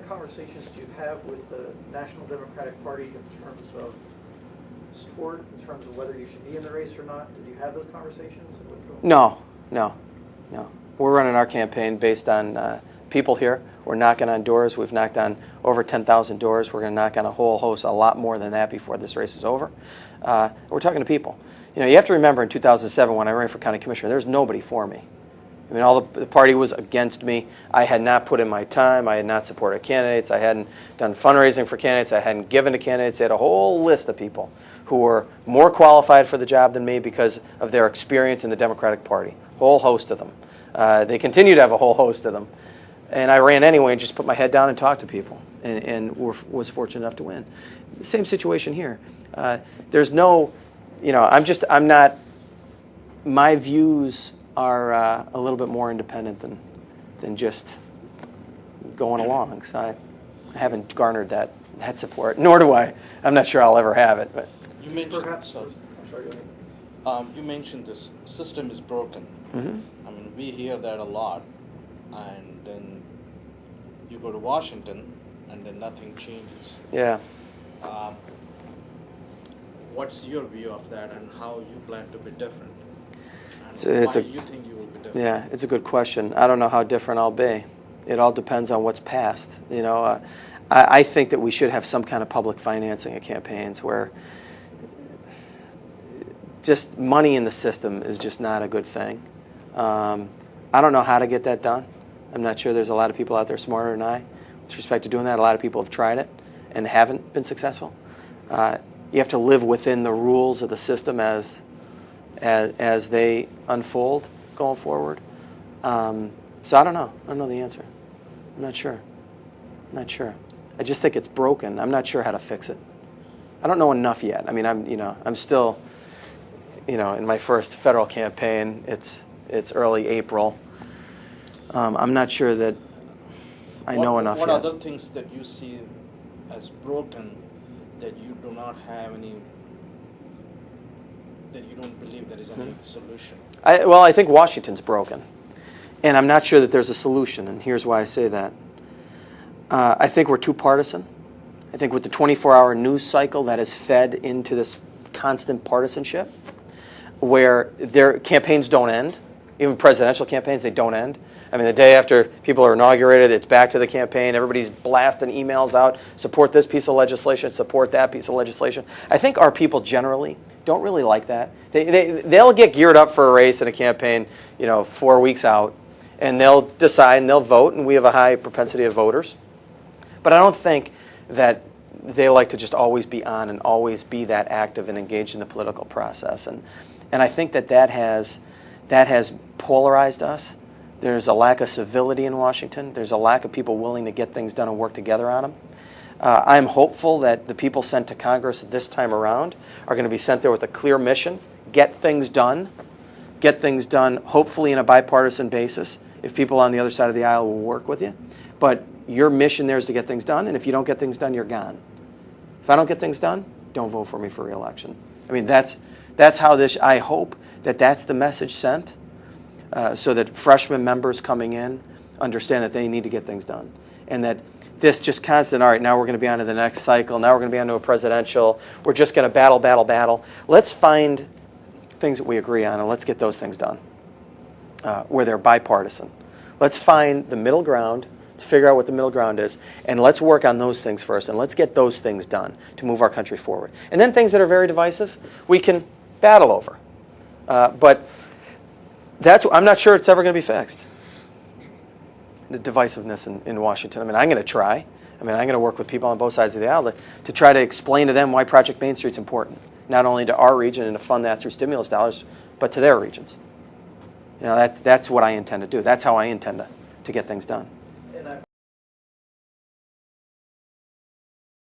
conversations do you have with the National Democratic Party in terms of support, in terms of whether you should be in the race or not? Did you have those conversations with them? No. We're running our campaign based on people here. We're knocking on doors. We've knocked on over 10,000 doors. We're going to knock on a whole host, a lot more than that before this race is over. We're talking to people. You know, you have to remember in 2007 when I ran for county commissioner, there's nobody for me. I mean, the party was against me. I had not put in my time. I had not supported candidates. I hadn't done fundraising for candidates. I hadn't given to candidates. They had a whole list of people who were more qualified for the job than me because of their experience in the Democratic Party. Whole host of them. They continue to have a whole host of them. And I ran anyway and just put my head down and talked to people and was fortunate enough to win. Same situation here. There's no, you know, I'm not, my views are a little bit more independent than just going along. So I haven't garnered that support, nor do I. I'm not sure I'll ever have it. But you mentioned, perhaps, I'm sorry, go ahead. You mentioned this system is broken. Mm-hmm. I mean, we hear that a lot, and then you go to Washington, and then nothing changes. Yeah. What's your view of that, and how you plan to be different? It's why you think you will be different? Yeah, it's a good question. I don't know how different I'll be. It all depends on what's passed. You know, I think that we should have some kind of public financing of campaigns where just money in the system is just not a good thing. I don't know how to get that done. I'm not sure there's a lot of people out there smarter than I with respect to doing that. A lot of people have tried it and haven't been successful. You have to live within the rules of the system as they unfold going forward. So I don't know. I don't know the answer. I'm not sure. I just think it's broken. I'm not sure how to fix it. I don't know enough yet. I mean, I'm still, in my first federal campaign. It's early April. I'm not sure that I know enough what yet. What other things that you see as broken that you do not have any, that you don't believe there is any solution? I think Washington's broken. And I'm not sure that there's a solution, and here's why I say that. I think we're too partisan. I think with the 24-hour news cycle that is fed into this constant partisanship, where their campaigns don't end, even presidential campaigns, they don't end. I mean, the day after people are inaugurated, it's back to the campaign. Everybody's blasting emails out, support this piece of legislation, support that piece of legislation. I think our people generally don't really like that. They'll get geared up for a race and a campaign, 4 weeks out, and they'll decide and they'll vote, and we have a high propensity of voters. But I don't think that they like to just always be on and always be that active and engaged in the political process. And I think that has polarized us. There's a lack of civility in Washington. There's a lack of people willing to get things done and work together on them. I'm hopeful that the people sent to Congress this time around are going to be sent there with a clear mission, get things done hopefully in a bipartisan basis, if people on the other side of the aisle will work with you. But your mission there is to get things done, and if you don't get things done, you're gone. If I don't get things done, don't vote for me for re-election. I mean, that's how this, I hope that that's the message sent, so that freshman members coming in understand that they need to get things done. And that this just constant, all right, now we're going to be on to the next cycle, now we're going to be on to a presidential, we're just going to battle. Let's find things that we agree on, and let's get those things done, where they're bipartisan. Let's find the middle ground, to figure out what the middle ground is, and let's work on those things first, and let's get those things done to move our country forward. And then things that are very divisive, we can battle over. But I'm not sure it's ever going to be fixed. The divisiveness in Washington. I mean, I'm going to try. I'm going to work with people on both sides of the aisle to try to explain to them why Project Main Street's important, not only to our region and to fund that through stimulus dollars, but to their regions. That's what I intend to do. That's how I intend to get things done.